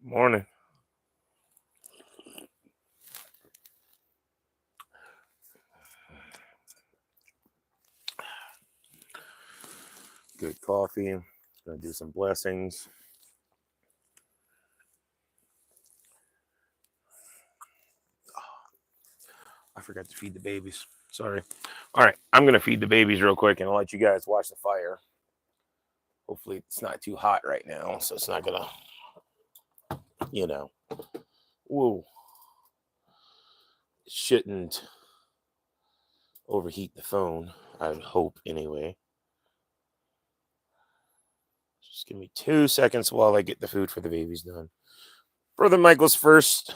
Morning. Good coffee. Gonna do some blessings. I forgot to feed the babies. Sorry. All right, I'm gonna feed the babies real quick, and I'll let you guys watch the fire. Hopefully, it's not too hot right now, so it's not gonna, you know, whoa, it shouldn't overheat the phone. I would hope, anyway. Just give me 2 seconds while I get the food for the babies done. Brother Michael's first.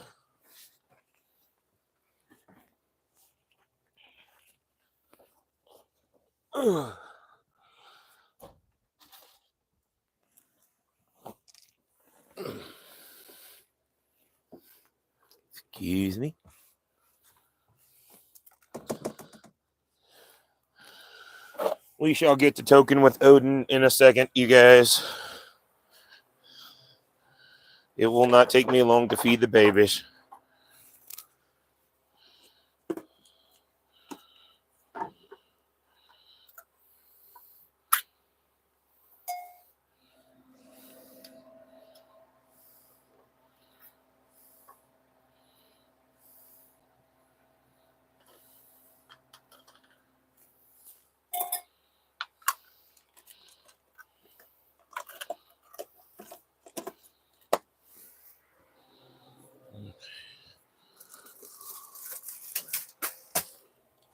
Excuse me. We shall get to Tokin with Odin in a second, you guys. It will not take me long to feed the babies.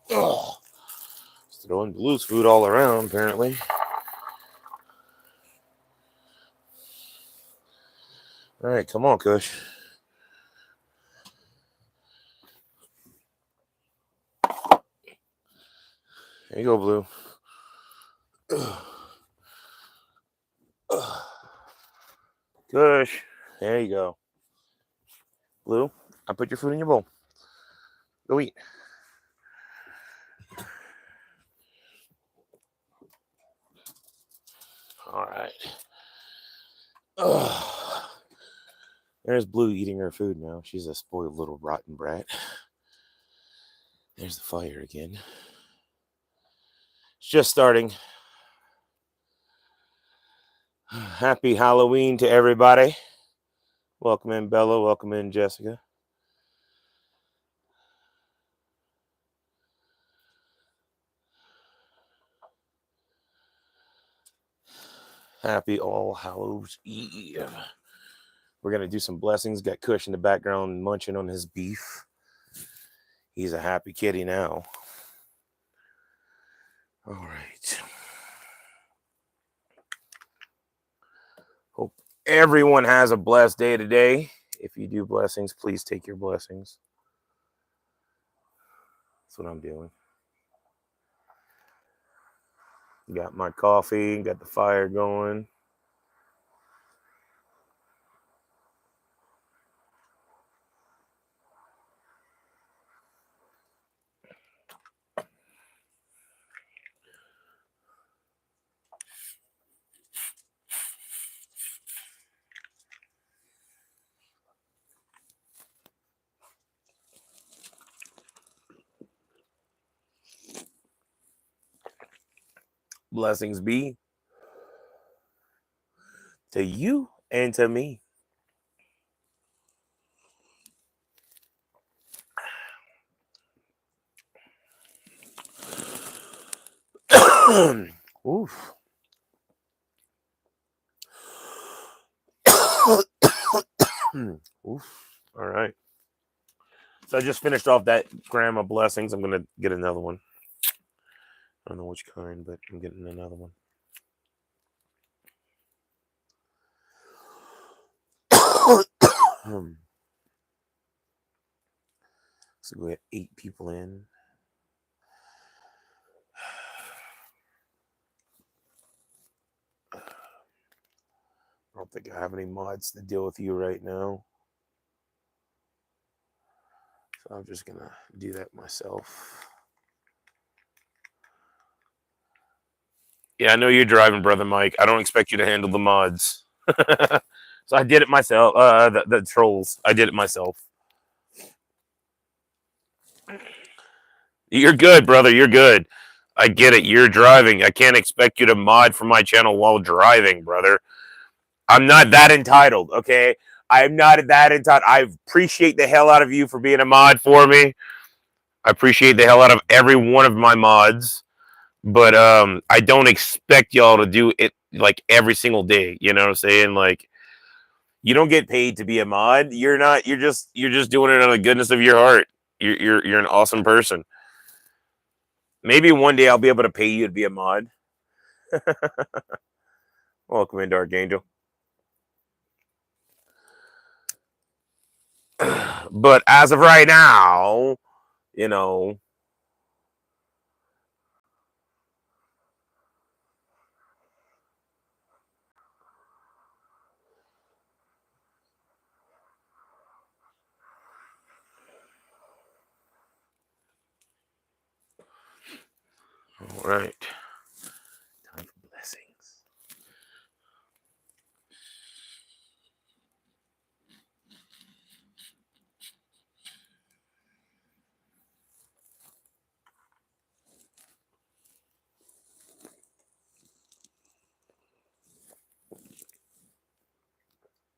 Oh, throwing Blue's food all around, apparently. All right, come on, Kush. There you go, Blue. Kush. There you go. Blue, I put your food in your bowl. Go eat. All right. There's Blue eating her food now. She's a spoiled little rotten brat. There's the fire again. It's just starting. Happy Halloween to everybody. Welcome in, Bella. Welcome in, Jessica. Happy All Hallows Eve. We're going to do some blessings. Got Kush in the background munching on his beef. He's a happy kitty now. All right. Hope everyone has a blessed day today. If you do blessings, please take your blessings. That's what I'm doing. Got my coffee, got the fire going. Blessings be to you and to me. Oof. Oof. All right. So I just finished off that gram of blessings. I'm going to get another one. I don't know which kind, but I'm getting another one. So we have 8 people in. I don't think I have any mods to deal with you right now. So I'm just going to do that myself. Yeah, I know you're driving, Brother Mike. I don't expect you to handle the mods. So I did it myself. The trolls. I did it myself. You're good, brother. You're good. I get it. You're driving. I can't expect you to mod for my channel while driving, brother. I'm not that entitled, okay? I'm not that entitled. I appreciate the hell out of you for being a mod for me. I appreciate the hell out of every one of my mods. But I don't expect y'all to do it like every single day. You know what I'm saying? Like, you don't get paid to be a mod. You're not. You're just doing it out of the goodness of your heart. You're an awesome person. Maybe one day I'll be able to pay you to be a mod. Welcome into Archangel. But as of right now, you know. All right. Time for blessings.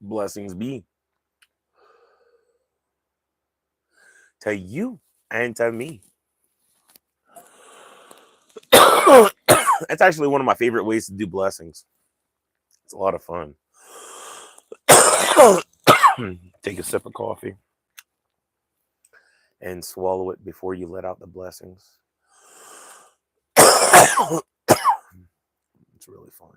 Blessings be to you and to me. That's actually one of my favorite ways to do blessings. It's a lot of fun. Take a sip of coffee and swallow it before you let out the blessings. It's really fun.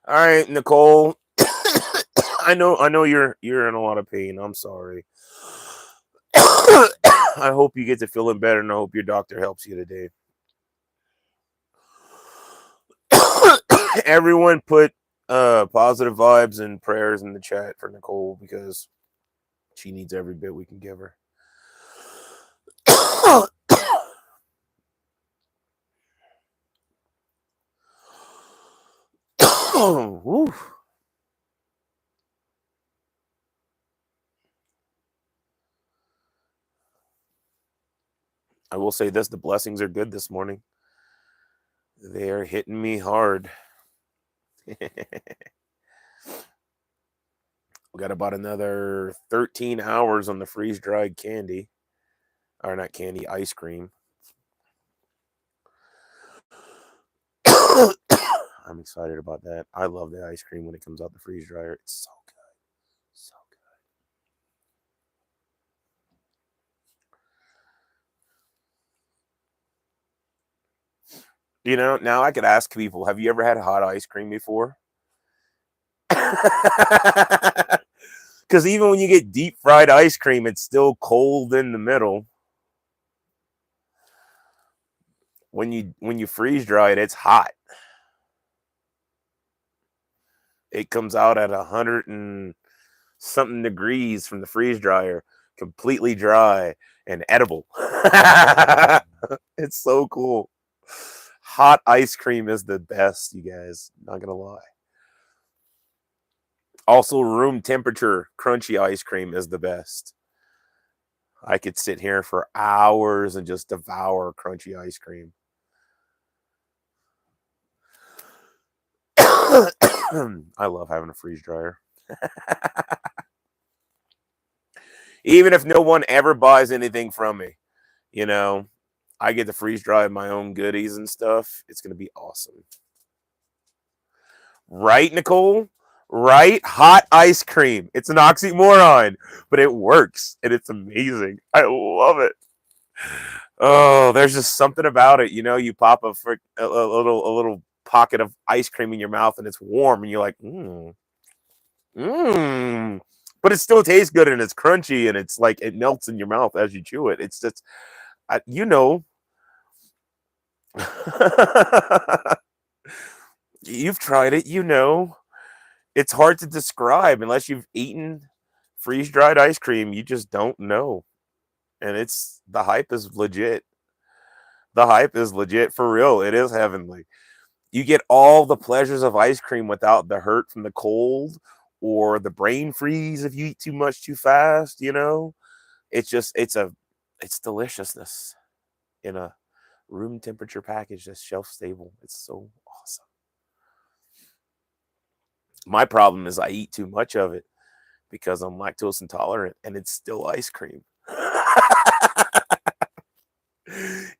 All right, Nicole. I know you're in a lot of pain. I'm sorry. I hope you get to feeling better, and I hope your doctor helps you today. Everyone put positive vibes and prayers in the chat for Nicole because she needs every bit we can give her. Woo. I will say this, the blessings are good this morning. They are hitting me hard. We got about another 13 hours on the freeze-dried candy. Or not candy, ice cream. I'm excited about that. I love the ice cream when it comes out the freeze dryer. It's so good. So good. You know, now I could ask people, have you ever had hot ice cream before? Because even when you get deep fried ice cream, it's still cold in the middle. When you freeze dry it, it's hot. It comes out at 100 and something degrees from the freeze dryer, completely dry and edible. It's so cool. Hot ice cream is the best, you guys. Not gonna lie. Also, room temperature crunchy ice cream is the best. I could sit here for hours and just devour crunchy ice cream. I love having a freeze dryer. Even if no one ever buys anything from me, you know, I get to freeze dry my own goodies and stuff. It's going to be awesome. Right, Nicole? Right? Hot ice cream. It's an oxymoron, but it works and it's amazing. I love it. Oh, there's just something about it. You know, you pop a little pocket of ice cream in your mouth and it's warm and you're like, but it still tastes good and it's crunchy and it's like it melts in your mouth as you chew it. It's just, you know, you've tried it, you know. It's hard to describe unless you've eaten freeze-dried ice cream. You just don't know. and the hype is legit. The hype is legit for real. It is heavenly. You get all the pleasures of ice cream without the hurt from the cold or the brain freeze if you eat too much too fast, you know? It's deliciousness in a room temperature package that's shelf stable. It's so awesome. My problem is I eat too much of it because I'm lactose intolerant and it's still ice cream.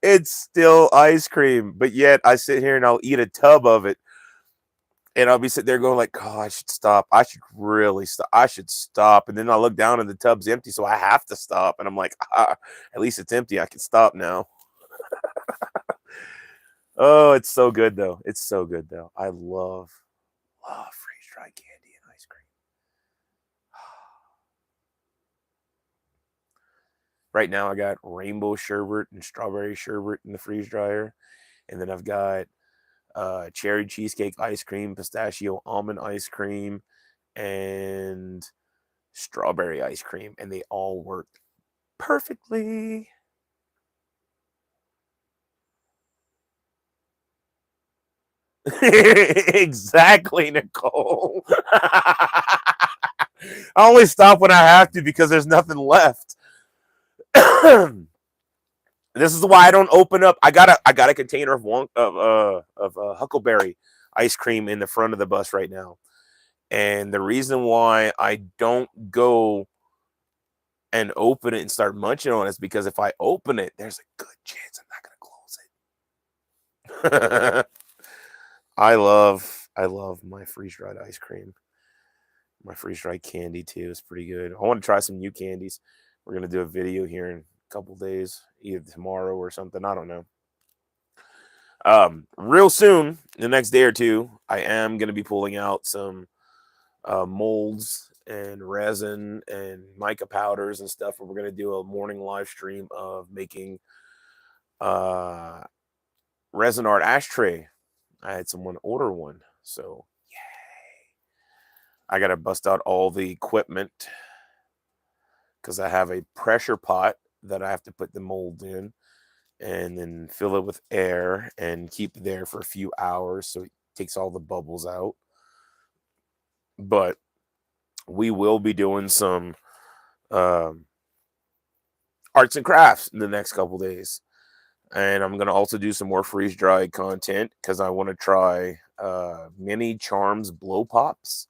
It's still ice cream, but yet I sit here and I'll eat a tub of it and I'll be sitting there going like, "Oh, I should stop. I should really stop. I should stop." And then I look down and the tub's empty, so I have to stop. And I'm like, at least it's empty. I can stop now. Oh, it's so good though. It's so good though. I love freeze dried candy and ice cream. Right now, I got rainbow sherbet and strawberry sherbet in the freeze dryer, and then I've got cherry cheesecake ice cream, pistachio almond ice cream, and strawberry ice cream, and they all work perfectly. Exactly, Nicole. I only stop when I have to because there's nothing left. This is why I don't open up. I got a container of huckleberry ice cream in the front of the bus right now. And the reason why I don't go and open it and start munching on it is because if I open it, there's a good chance I'm not gonna close it. I love my freeze dried ice cream. My freeze dried candy too is pretty good. I want to try some new candies. We're gonna do a video here in a couple days, either tomorrow or something. I don't know. Real soon, the next day or two, I am gonna be pulling out some molds and resin and mica powders and stuff. And we're gonna do a morning live stream of making uh resin art ashtray. I had someone order one, so I gotta bust out all the equipment because I have a pressure pot that I have to put the mold in and then fill it with air and keep it there for a few hours so it takes all the bubbles out. But we will be doing some um, arts and crafts in the next couple days. And I'm going to also do some more freeze dried content because I want to try mini charms blow pops.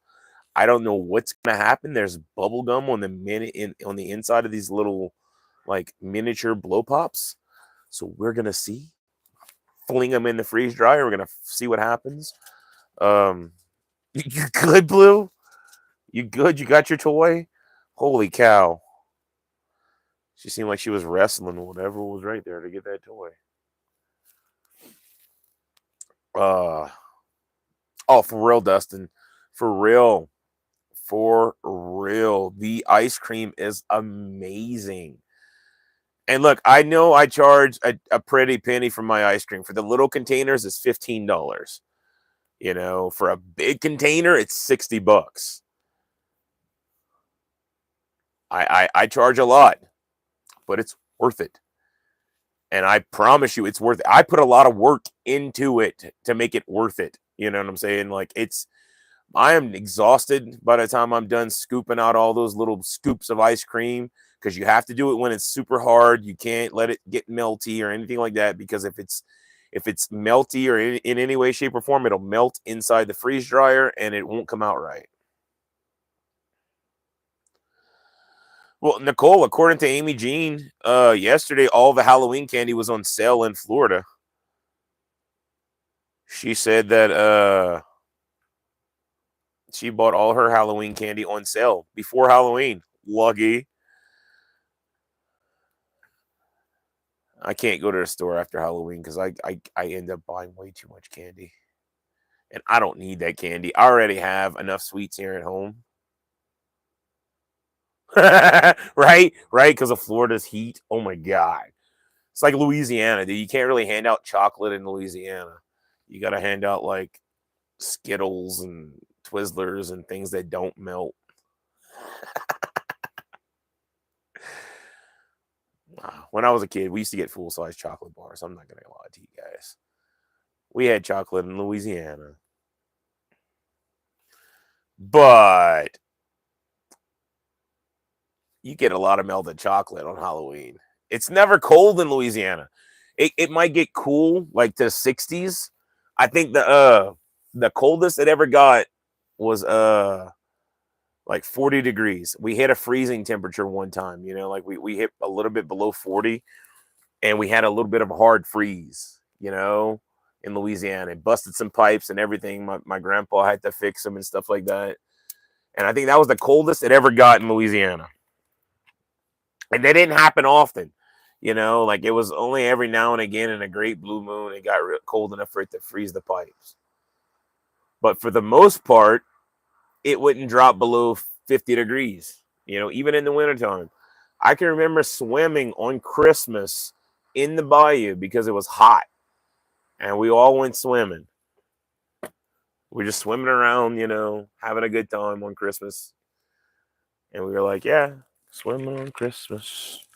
I don't know what's going to happen. There's bubble gum on on the inside of these little like miniature blow pops. So we're going to see. Fling them in the freeze dryer. We're going to see what happens. Um, you good, Blue? You good? You got your toy? Holy cow. She seemed like she was wrestling whatever was right there to get that toy. Oh, for real, Dustin. For real. For real. The ice cream is amazing. And look, I know I charge a pretty penny for my ice cream. For the little containers, it's $15. You know, for a big container, it's $60. I charge a lot, but it's worth it. And I promise you it's worth it. I put a lot of work into it to make it worth it. You know what I'm saying? Like I am exhausted by the time I'm done scooping out all those little scoops of ice cream because you have to do it when it's super hard. You can't let it get melty or anything like that because if it's melty or in any way, shape, or form, it'll melt inside the freeze dryer and it won't come out right. Well, Nicole, according to Amy Jean, yesterday all the Halloween candy was on sale in Florida. She said that she bought all her Halloween candy on sale before Halloween. Lucky. I can't go to the store after Halloween because I end up buying way too much candy. And I don't need that candy. I already have enough sweets here at home. Right? Right? Because of Florida's heat. Oh my God. It's like Louisiana, dude. You can't really hand out chocolate in Louisiana. You got to hand out like Skittles and Twizzlers and things that don't melt. When I was a kid, we used to get full-size chocolate bars. I'm not going to lie to you guys. We had chocolate in Louisiana. But you get a lot of melted chocolate on Halloween. It's never cold in Louisiana. It might get cool like to the 60s. I think the coldest it ever got was like 40 degrees. We hit a freezing temperature one time, you know, like we hit a little bit below 40 and we had a little bit of a hard freeze, you know, in Louisiana. It busted some pipes and everything. My grandpa had to fix them and stuff like that. And I think that was the coldest it ever got in Louisiana. And that didn't happen often, you know, like it was only every now and again in a great blue moon it got cold enough for it to freeze the pipes. But for the most part, it wouldn't drop below 50 degrees, you know, even in the wintertime. I can remember swimming on Christmas in the bayou because it was hot and we all went swimming. We're just swimming around, you know, having a good time on Christmas. And we were like, yeah, swimming on Christmas.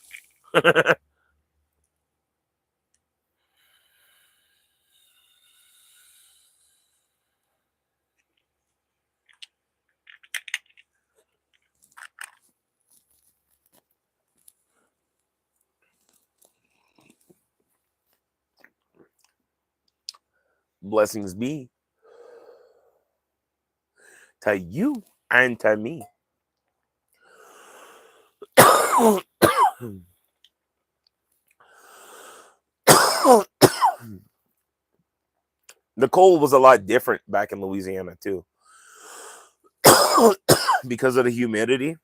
Blessings be to you and to me. The cold was a lot different back in Louisiana too. Because of the humidity,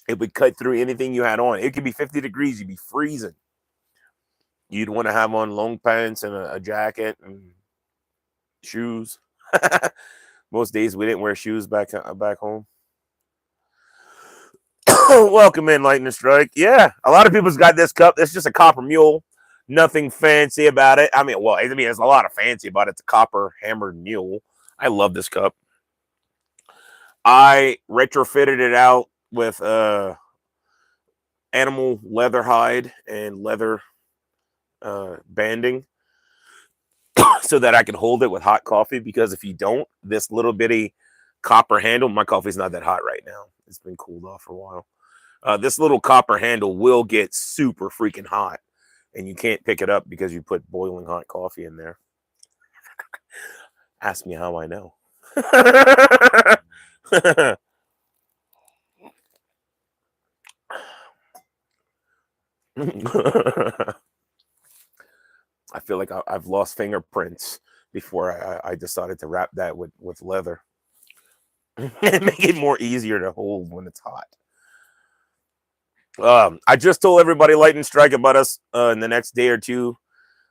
it would cut through anything you had on. It could be 50 degrees, you'd be freezing. You'd want to have on long pants and a jacket and shoes. Most days we didn't wear shoes back home. Welcome in, Lightning Strike. Yeah, a lot of people's got this cup. It's just a copper mule. Nothing fancy about it. I mean, there's a lot of fancy about it. It's a copper hammered mule. I love this cup. I retrofitted it out with animal leather hide and leather banding so that I can hold it with hot coffee, because if you don't, this little bitty copper handle, my coffee's not that hot right now. It's been cooled off for a while. This little copper handle will get super freaking hot and you can't pick it up because you put boiling hot coffee in there. Ask me how I know. I feel like I've lost fingerprints before I decided to wrap that with leather and make it more easier to hold when it's hot. I just told everybody Lightning Strike about us in the next day or two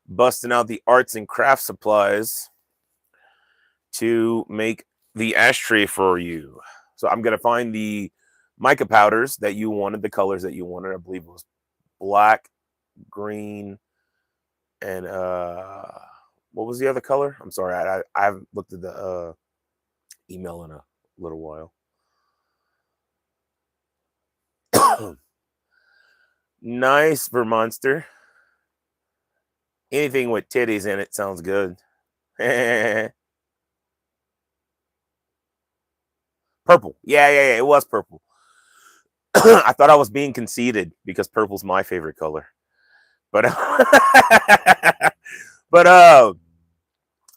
busting out the arts and craft supplies to make the ashtray for you. So I'm gonna find the mica powders that you wanted, the colors that you wanted. I believe it was black, green, and what was the other color? I'm sorry, I haven't looked at the email in a little while. Nice, Vermonster. Anything with titties in it sounds good. Purple. Yeah, it was purple. I thought I was being conceited because purple's my favorite color. But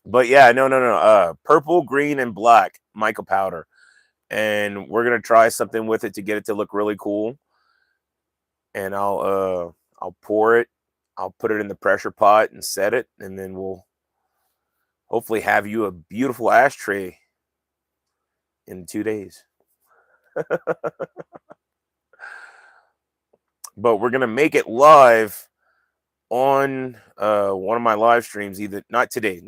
but yeah, no. Purple, green, and black mica powder. And we're gonna try something with it to get it to look really cool. And I'll pour it. I'll put it in the pressure pot and set it, and then we'll hopefully have you a beautiful ashtray in 2 days. But we're gonna make it live on one of my live streams. Either not today,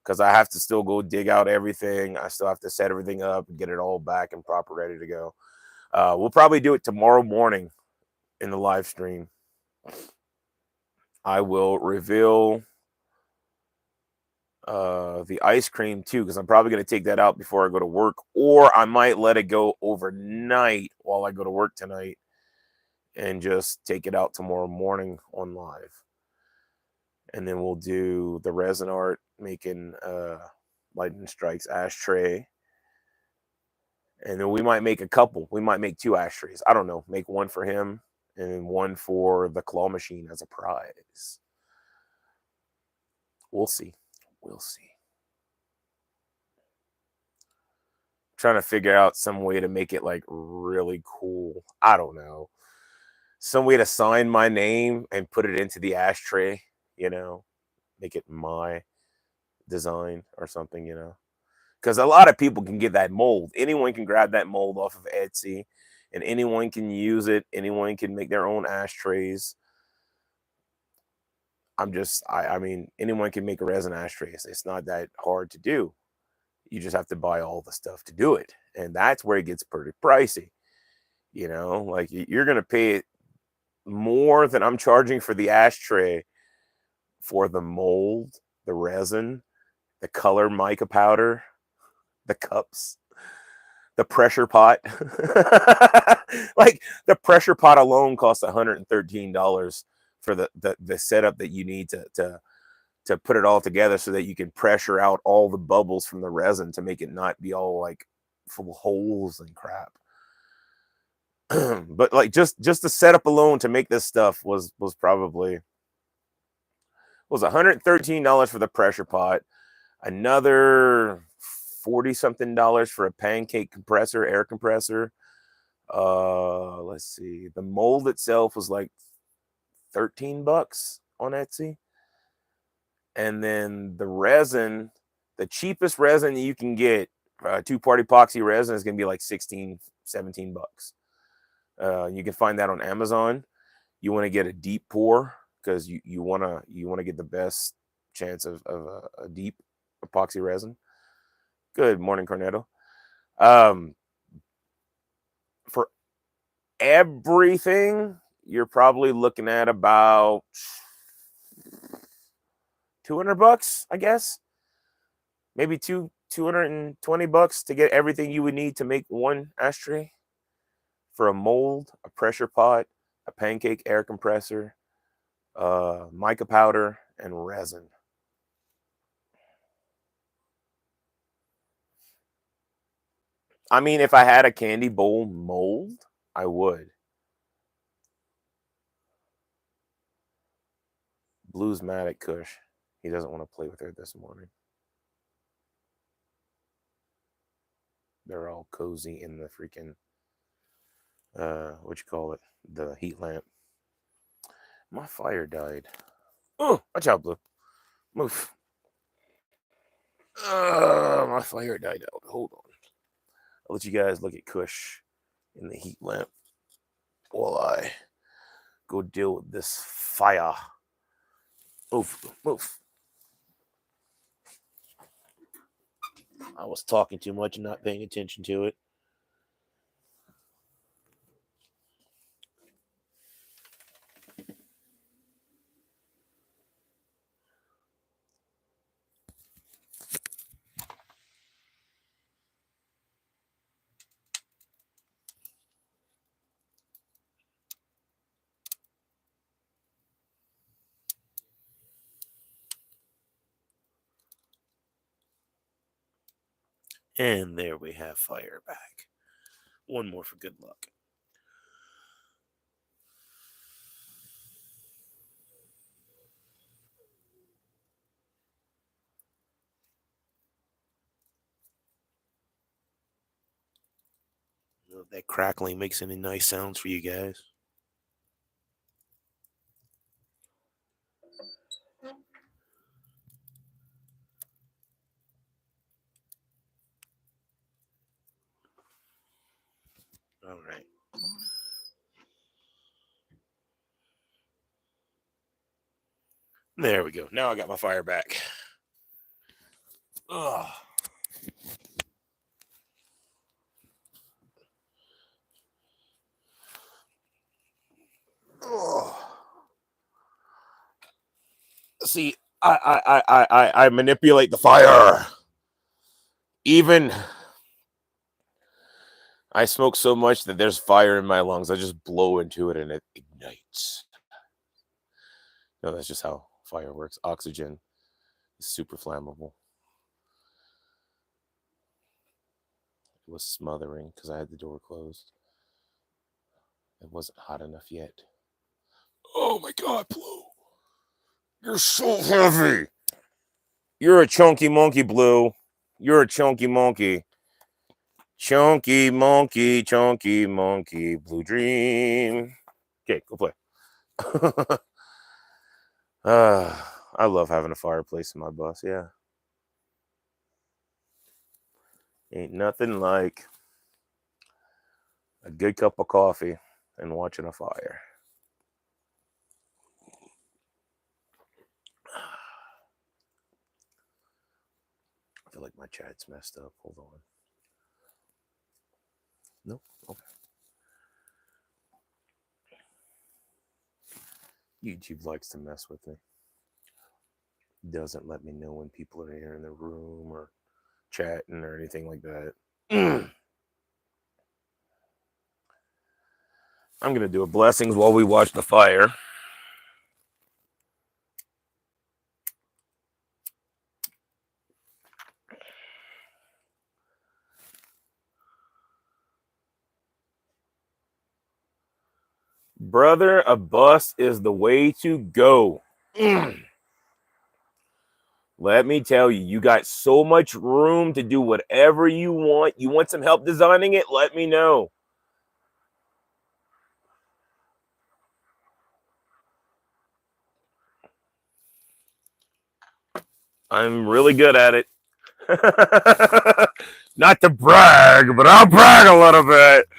because I have to still go dig out everything. I still have to set everything up and get it all back and proper, ready to go. We'll probably do it tomorrow morning in the live stream. I will reveal the ice cream too, because I'm probably going to take that out before I go to work, or I might let it go overnight while I go to work tonight and just take it out tomorrow morning on live. And then we'll do the resin art, making lightning strikes ashtray. And then we might make a couple. We might make 2 ashtrays. I don't know. Make one for him and one for the claw machine as a prize. We'll see. We'll see. Trying to figure out some way to make it like really cool. I don't know. Some way to sign my name and put it into the ashtray, you know, make it my design or something, you know, because a lot of people can get that mold. Anyone can grab that mold off of Etsy and anyone can use it. Anyone can make their own ashtrays. I mean, anyone can make a resin ashtray. It's not that hard to do. You just have to buy all the stuff to do it. And that's where it gets pretty pricey. You know, like you're going to pay more than I'm charging for the ashtray for the mold, the resin, the color mica powder, the cups, the pressure pot. Like the pressure pot alone costs $113 for the setup that you need to put it all together so that you can pressure out all the bubbles from the resin to make it not be all like full of holes and crap. But like just the setup alone to make this stuff was probably $113 for the pressure pot, another $40-something for a pancake compressor, air compressor. Let's see, the mold itself was like $13 on Etsy. And then the resin, the cheapest resin you can get, 2-part epoxy resin, is gonna be like $16-17. You can find that on Amazon. You want to get a deep pour because you want to get the best chance of a deep epoxy resin. Good morning, Cornetto. For everything, you're probably looking at about $200, I guess. Maybe $220 to get everything you would need to make one ashtray. For a mold, a pressure pot, a pancake air compressor, mica powder, and resin. I mean, if I had a candy bowl mold, I would. Bluesmatic Kush. He doesn't want to play with her this morning. They're all cozy in the freaking, what you call it? The heat lamp. My fire died. Oh, watch out, Blue. Move. My fire died out. Hold on. I'll let you guys look at Kush in the heat lamp while I go deal with this fire. Move. I was talking too much and not paying attention to it. And there we have fire back. One more for good luck. If that crackling makes any nice sounds for you guys. All right. There we go. Now I got my fire back. Ugh. See, I manipulate the fire. Even I smoke so much that there's fire in my lungs. I just blow into it and it ignites. No, that's just how fire works. Oxygen is super flammable. It was smothering because I had the door closed. It wasn't hot enough yet. Oh my God, Blue. You're so heavy. You're a chunky monkey, Blue. You're a chunky monkey. Chunky monkey, Blue Dream. Okay, go play. I love having a fireplace in my bus, yeah. Ain't nothing like a good cup of coffee and watching a fire. I feel like my chat's messed up. Hold on. Nope. Okay. YouTube likes to mess with me. Doesn't let me know when people are here in the room or chatting or anything like that. I'm going to do a blessings while we watch the fire. Brother, a bus is the way to go. Let me tell you, you got so much room to do whatever you want. You want some help designing it? Let me know. I'm really good at it. Not to brag, but I'll brag a little bit.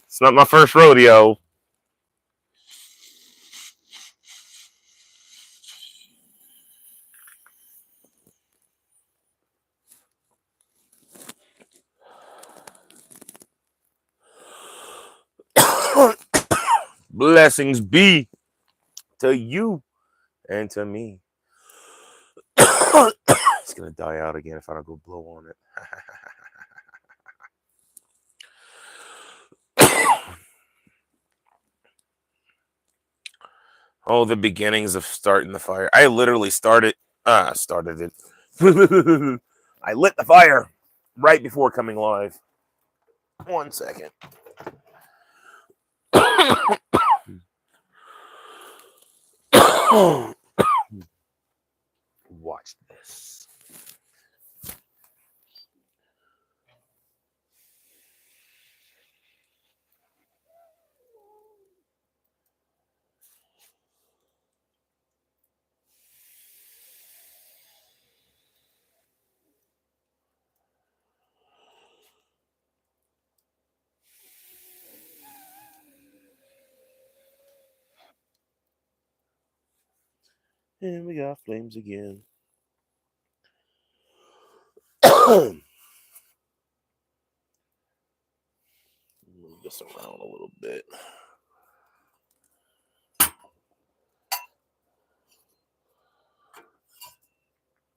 It's not my first rodeo. Blessings be to you and to me. It's going to die out again if I don't go blow on it. Oh, the beginnings of starting the fire. I literally started it. I lit the fire right before coming live. 1 second. Watch this. And we got flames again. Move this around a little bit.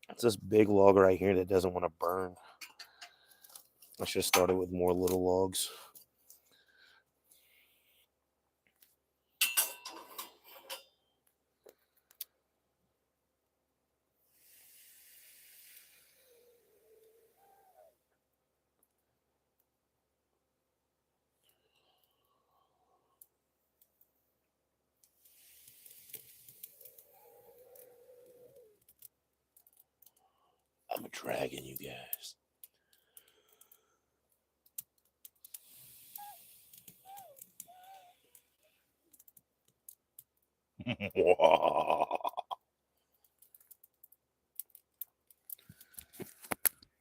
It's this big log right here that doesn't want to burn. I should have started with more little logs. I'm a dragon, you guys.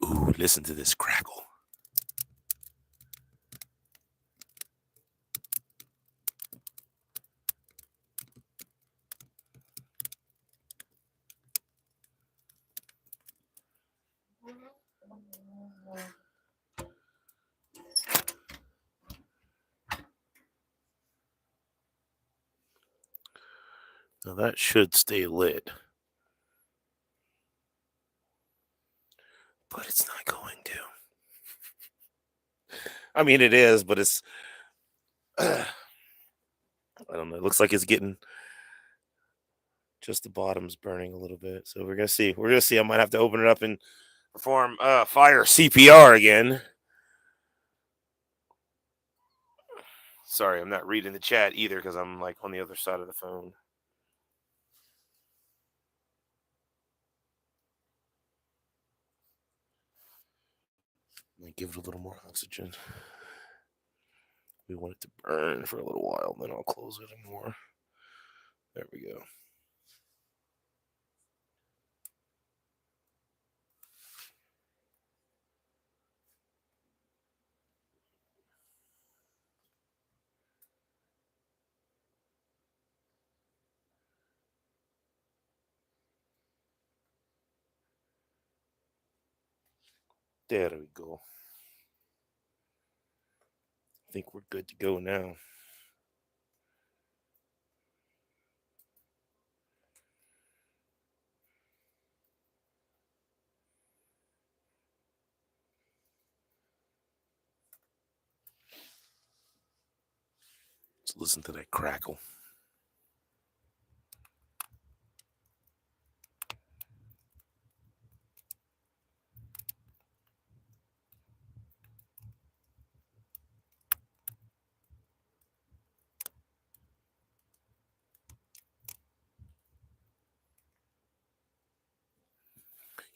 Ooh, listen to this crackle. Now that should stay lit. But it's not going to. I mean, it is, but it's I don't know. It looks like it's getting just the bottom's burning a little bit. So we're gonna see. We're gonna see. I might have to open it up and perform fire CPR again. Sorry, I'm not reading the chat either because I'm like on the other side of the phone. Let me give it a little more oxygen. We want it to burn for a little while, then I'll close it more. There we go. There we go. I think we're good to go now. Let's listen to that crackle.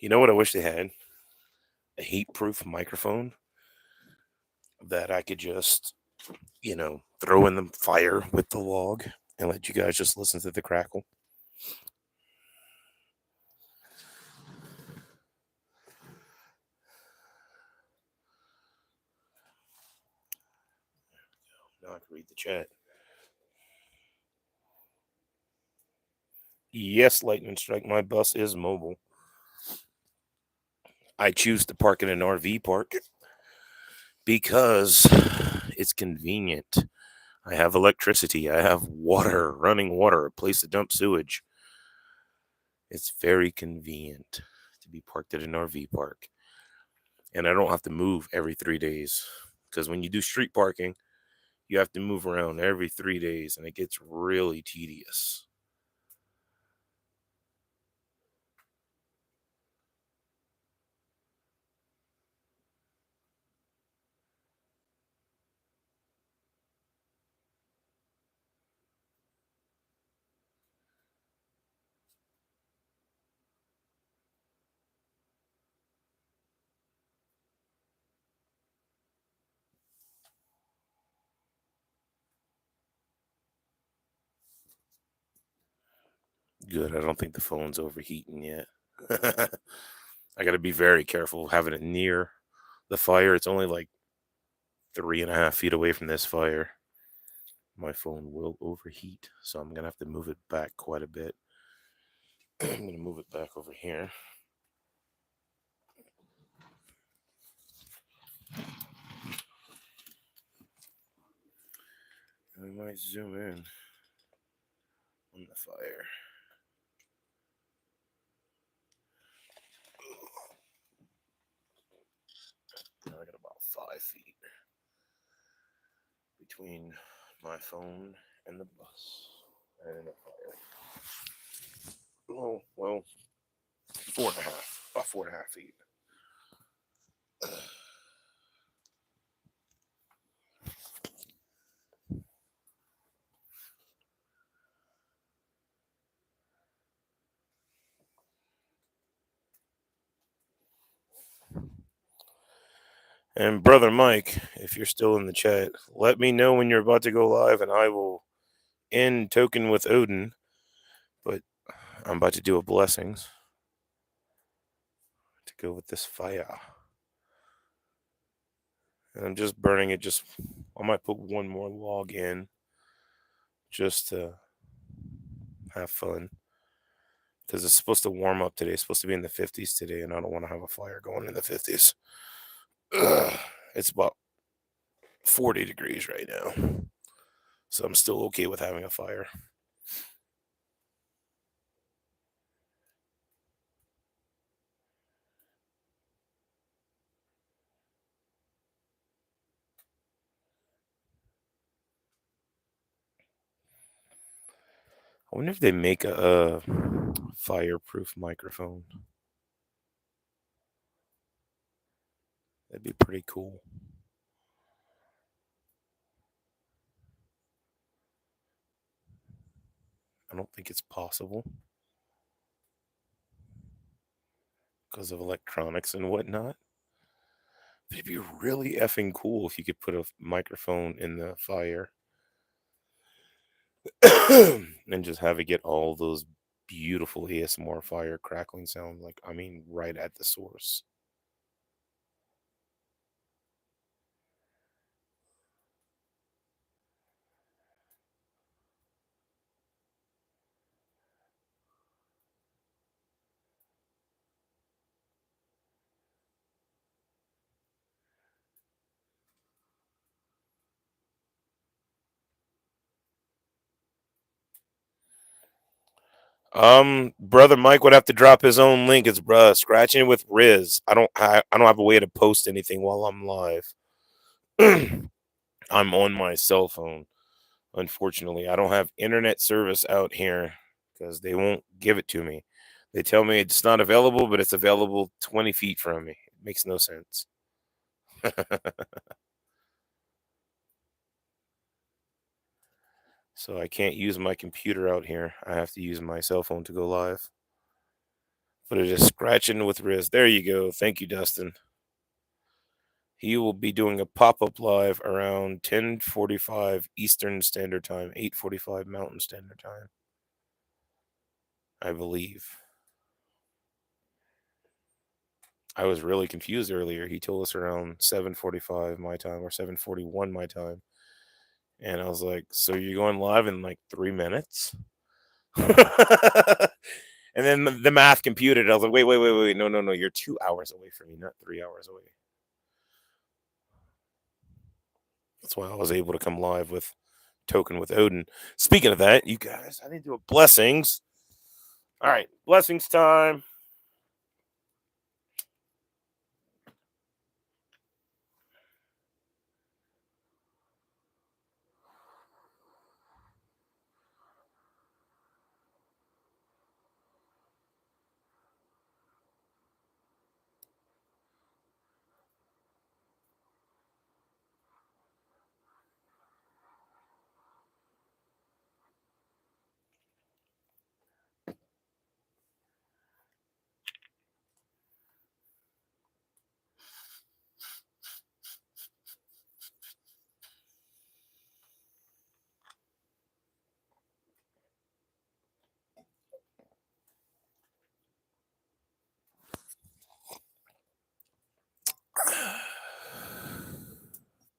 You know what I wish they had? A heat-proof microphone that I could just, throw in the fire with the log and let you guys just listen to the crackle. Now I can read the chat. Yes, Lightning Strike, my bus is mobile. I choose to park in an RV park because it's convenient. I have electricity. I have water, running water, a place to dump sewage. It's very convenient to be parked at an RV park. And I don't have to move every 3 days. Because when you do street parking, you have to move around every 3 days and it gets really tedious. Good. I don't think the phone's overheating yet. I got to be very careful having it near the fire. It's only like 3.5 feet away from this fire. My phone will overheat, so I'm gonna have to move it back quite a bit. I'm gonna move it back over here. I might zoom in on the fire. Now I got about 5 feet between my phone and the bus and the fire. Oh, well, 4.5, about 4.5 feet. And brother Mike, if you're still in the chat, let me know when you're about to go live, and I will end Tokin with Odin. But I'm about to do a blessings to go with this fire. And I'm just burning it. I might put one more log in just to have fun. Because it's supposed to warm up today. It's supposed to be in the 50s today, and I don't want to have a fire going in the 50s. It's about 40 degrees right now. So I'm still okay with having a fire. I wonder if they make a fireproof microphone. That'd be pretty cool. I don't think it's possible because of electronics and whatnot. But it'd be really effing cool if you could put a microphone in the fire and just have it get all those beautiful ASMR fire crackling sounds. Like, I mean, right at the source. Brother Mike would have to drop his own link. It's scratching with Riz. I don't have a way to post anything while I'm live. I'm on my cell phone. Unfortunately, I don't have internet service out here because they won't give it to me. They tell me it's not available, but it's available 20 feet from me. It makes no sense. So I can't use my computer out here. I have to use my cell phone to go live. But it is scratching with Riz. There you go. Thank you, Dustin. He will be doing a pop-up live around 10:45 Eastern Standard Time, 8:45 Mountain Standard Time, I believe. I was really confused earlier. He told us around 7:45 my time or 7:41 my time. And I was like, "So you're going live in like 3 minutes?" And then the math computed. I was like, "Wait. No. You're 2 hours away from me, not 3 hours away." That's why I was able to come live with Tokin with Odin. Speaking of that, you guys, I need to do a blessings. All right, blessings time.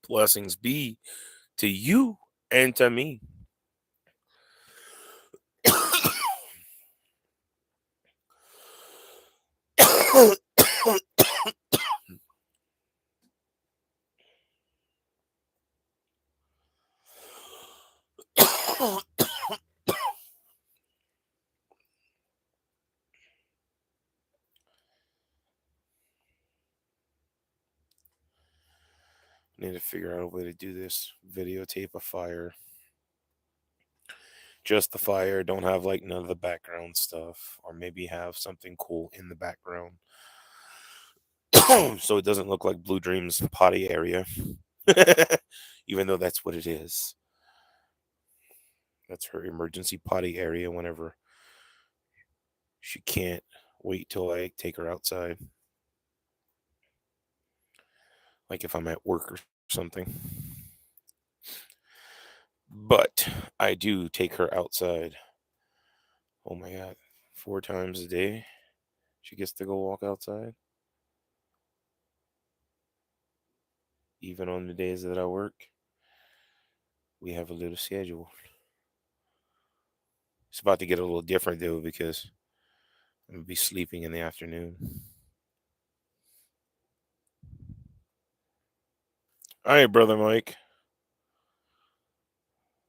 Blessings be to you and to me. Need to figure out a way to do this. Videotape a fire. Just the fire. Don't have like none of the background stuff. Or maybe have something cool in the background. So it doesn't look like Blue Dream's potty area. Even though that's what it is. That's her emergency potty area whenever she can't wait till I take her outside. Like if I'm at work or something. But I do take her outside. Oh my God. 4 times a day. She gets to go walk outside. Even on the days that I work. We have a little schedule. It's about to get a little different though because I'm gonna be sleeping in the afternoon. All right, brother Mike.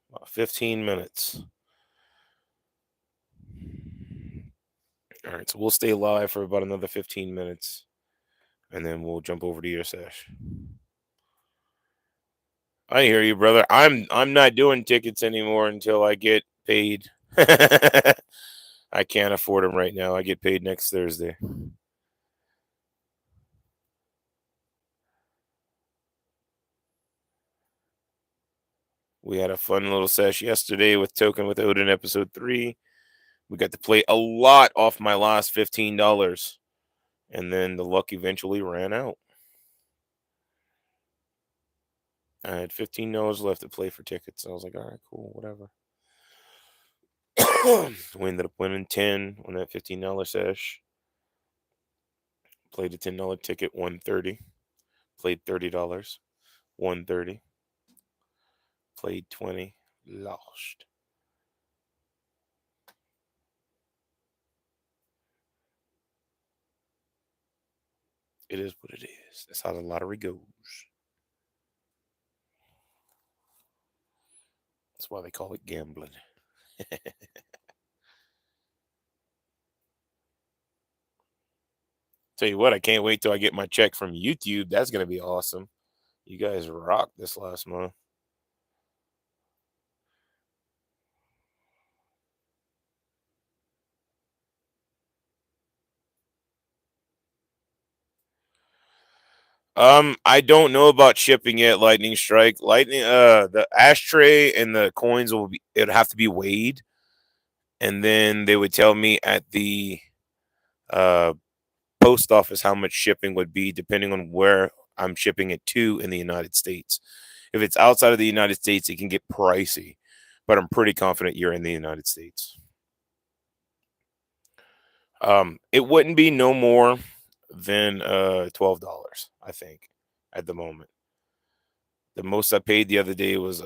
About 15 minutes. All right, so we'll stay live for about another 15 minutes, and then we'll jump over to your sesh. I hear you, brother. I'm not doing tickets anymore until I get paid. I can't afford them right now. I get paid next Thursday. We had a fun little sesh yesterday with Tokin with Odin episode 3. We got to play a lot off my last $15. And then the luck eventually ran out. I had $15 left to play for tickets. I was like, all right, cool, whatever. We ended up winning 10 on that $15 sesh. Played a $10 ticket, won 30. Played $30, won 30. Played 20, lost. It is what it is. That's how the lottery goes. That's why they call it gambling. Tell you what, I can't wait till I get my check from YouTube. That's going to be awesome. You guys rocked this last month. I don't know about shipping yet, Lightning Strike. The ashtray and the coins it'd have to be weighed, and then they would tell me at the uh post office how much shipping would be depending on where I'm shipping it to in the United States. If it's outside of the United States, it can get pricey, but I'm pretty confident you're in the United States. It wouldn't be no more than $12, I think, at the moment. The most I paid the other day was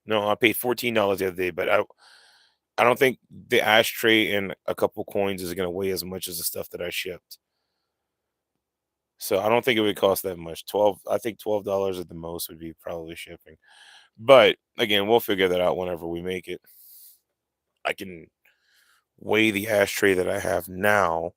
no, I paid $14 the other day, but I don't think the ashtray and a couple coins is gonna weigh as much as the stuff that I shipped. So I don't think it would cost that much. I think $12 at the most would be probably shipping. But again, we'll figure that out whenever we make it. I can weigh the ashtray that I have now.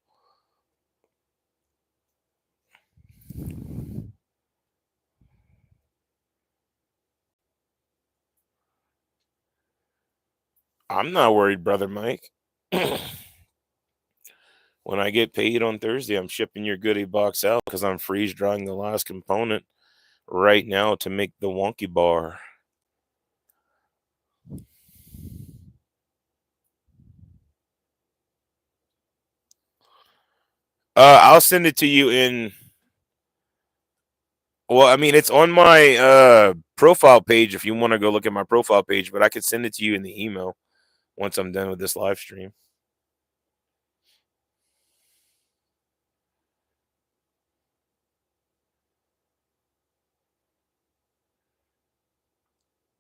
I'm not worried, brother Mike. When I get paid on Thursday, I'm shipping your goodie box out because I'm freeze drying the last component right now to make the wonky bar. I'll send it to you in. Well, I mean, it's on my profile page if you want to go look at my profile page, but I could send it to you in the email once I'm done with this live stream.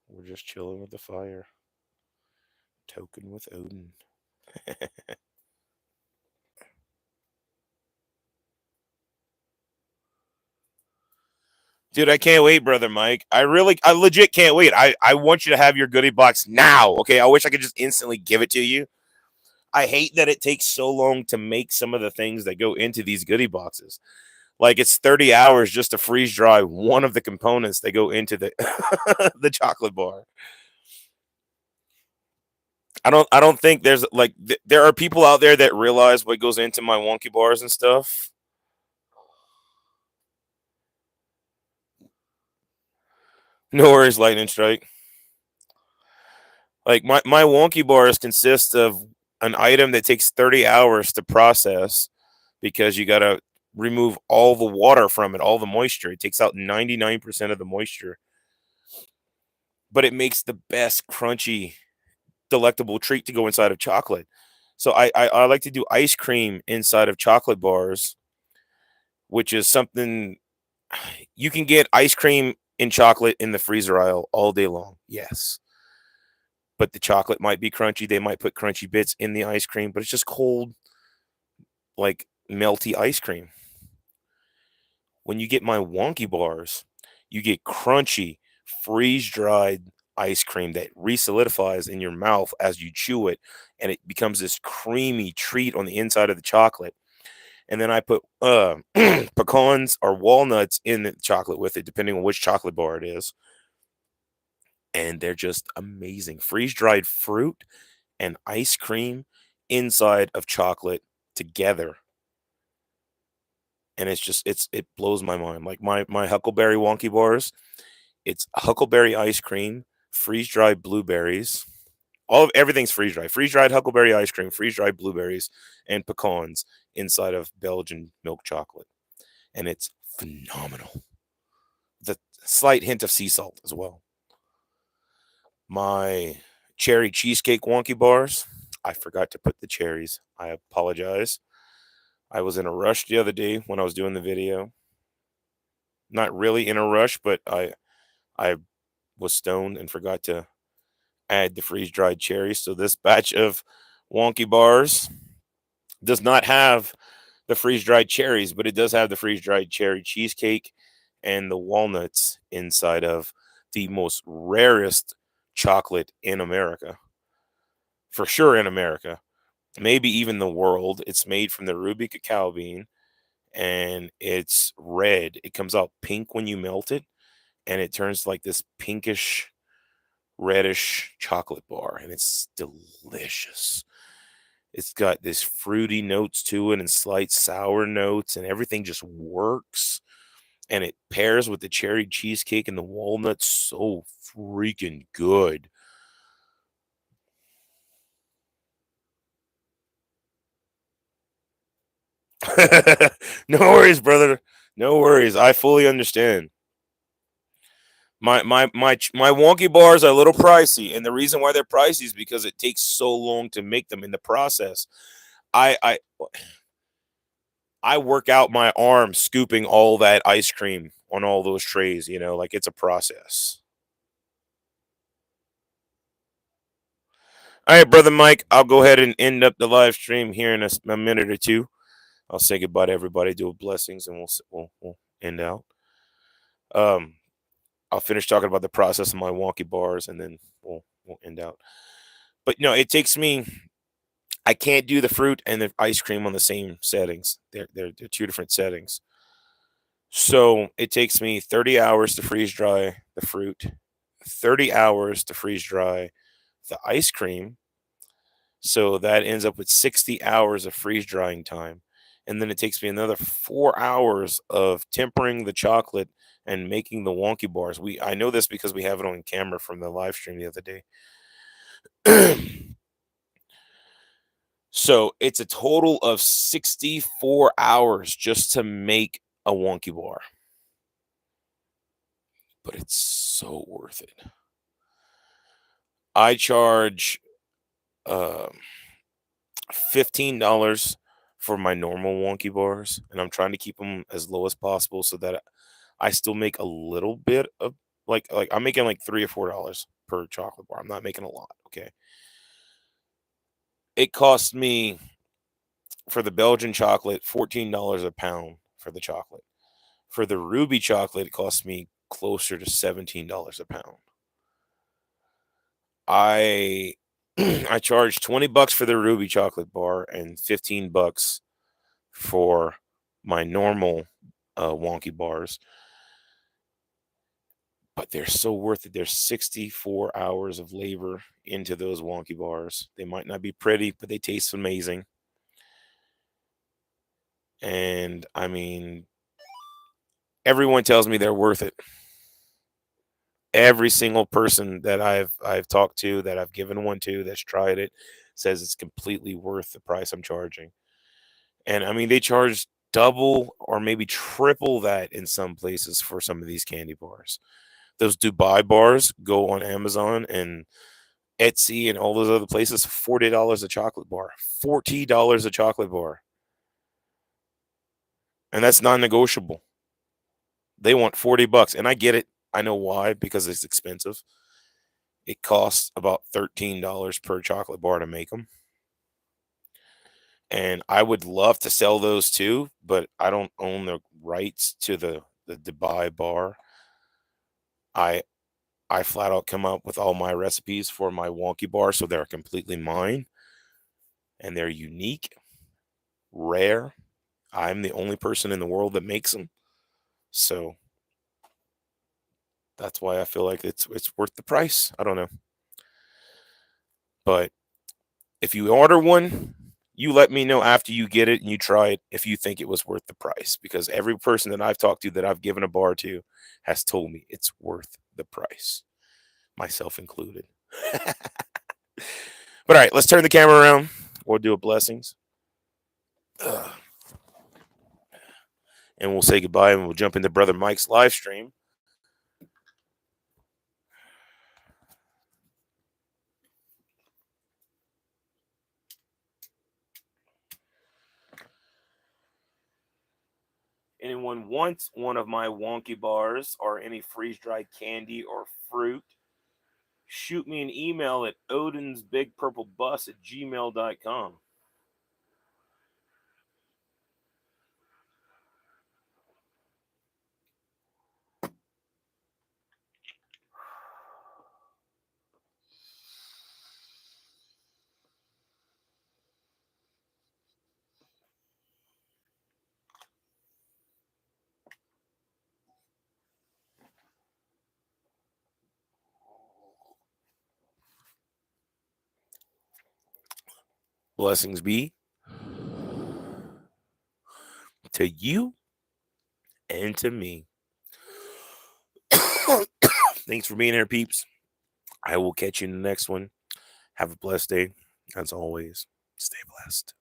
We're just chilling with the fire. Tokin with Odin. Dude, I can't wait, brother Mike. I legit can't wait. I want you to have your goodie box now. Okay. I wish I could just instantly give it to you. I hate that it takes so long to make some of the things that go into these goodie boxes. Like it's 30 hours just to freeze dry one of the components that go into the the chocolate bar. I don't think there's like there are people out there that realize what goes into my wonky bars and stuff. No worries, lightning strike. Like my wonky bars consist of an item that takes 30 hours to process because you got to remove all the water from it, all the moisture. It takes out 99% of the moisture. But it makes the best crunchy delectable treat to go inside of chocolate. So I like to do ice cream inside of chocolate bars, which is something you can get ice cream in chocolate in the freezer aisle all day long. Yes. But the chocolate might be crunchy. They might put crunchy bits in the ice cream, but it's just cold, like melty ice cream. When you get my wonky bars, you get crunchy, freeze dried ice cream that resolidifies in your mouth as you chew it, and it becomes this creamy treat on the inside of the chocolate. and then I put pecans or walnuts in the chocolate with it, depending on which chocolate bar it is, and they're just amazing. Freeze dried fruit and ice cream inside of chocolate together, and it blows my mind. Like my Huckleberry Wonky bars, it's Huckleberry ice cream, freeze dried blueberries. Everything's freeze dried. Freeze dried Huckleberry ice cream, freeze dried blueberries, and pecans inside of Belgian milk chocolate, and it's phenomenal. The slight hint of sea salt as well. My cherry cheesecake wonky bars. I forgot to put the cherries. I apologize. I was in a rush the other day when I was doing the video. Not really in a rush, but I was stoned and forgot to add the freeze dried cherries. So this batch of wonky bars does not have the freeze dried cherries, but it does have the freeze dried cherry cheesecake and the walnuts inside of the most rarest chocolate in America. For sure in America, maybe even the world. It's made from the ruby cacao bean and it's red. It comes out pink when you melt it and it turns like this pinkish reddish chocolate bar and it's delicious. It's got this fruity notes to it and slight sour notes and everything just works and it pairs with the cherry cheesecake and the walnuts so freaking good. No worries, brother. No worries. I fully understand. My wonky bars are a little pricey, and the reason why they're pricey is because it takes so long to make them in the process. I work out my arm scooping all that ice cream on all those trays, like it's a process. All right, brother Mike, I'll go ahead and end up the live stream here in a minute or two. I'll say goodbye to everybody, do blessings, and we'll end out. Um, I'll finish talking about the process of my wonky bars, and then we'll end out. But no, it takes me. I can't do the fruit and the ice cream on the same settings. They're two different settings. So it takes me 30 hours to freeze dry the fruit, 30 hours to freeze dry the ice cream. So that ends up with 60 hours of freeze drying time. And then it takes me another 4 hours of tempering the chocolate and making the wonky bars. I know this because we have it on camera from the live stream the other day. So it's a total of 64 hours just to make a wonky bar. But it's so worth it. I charge $15 for my normal wonky bars, and I'm trying to keep them as low as possible so that I still make a little bit of like I'm making like $3 or $4 per chocolate bar. I'm not making a lot, okay? It costs me for the Belgian chocolate $14 a pound for the chocolate. For the ruby chocolate, it costs me closer to $17 a pound. I I charge $20 for the ruby chocolate bar and $15 for my normal wonky bars. But they're so worth it. There's 64 hours of labor into those wonky bars. They might not be pretty, but they taste amazing. And I mean, everyone tells me they're worth it. Every single person that I've talked to, that I've given one to, that's tried it, says it's completely worth the price I'm charging. And I mean, they charge double or maybe triple that in some places for some of these candy bars. Those Dubai bars go on Amazon and Etsy and all those other places, $40 a chocolate bar, $40 a chocolate bar. And that's non-negotiable. They want $40. And I get it. I know why, because it's expensive. It costs about $13 per chocolate bar to make them. And I would love to sell those too, but I don't own the rights to the Dubai bar. I I flat out come up with all my recipes for my wonky bar, so they're completely mine and they're unique, rare. I'm the only person in the world that makes them. So that's why I feel like it's worth the price. I don't know. But if you order one, you let me know after you get it and you try it if you think it was worth the price. Because every person that I've talked to that I've given a bar to has told me it's worth the price, myself included. But all right, let's turn the camera around. We'll do a blessings. Ugh. And we'll say goodbye and we'll jump into Brother Mike's live stream. Anyone wants one of my wonky bars or any freeze-dried candy or fruit, shoot me an email at odinsbigpurplebus@gmail.com. Blessings be to you and to me. Thanks for being here, peeps. I will catch you in the next one. Have a blessed day. As always, stay blessed.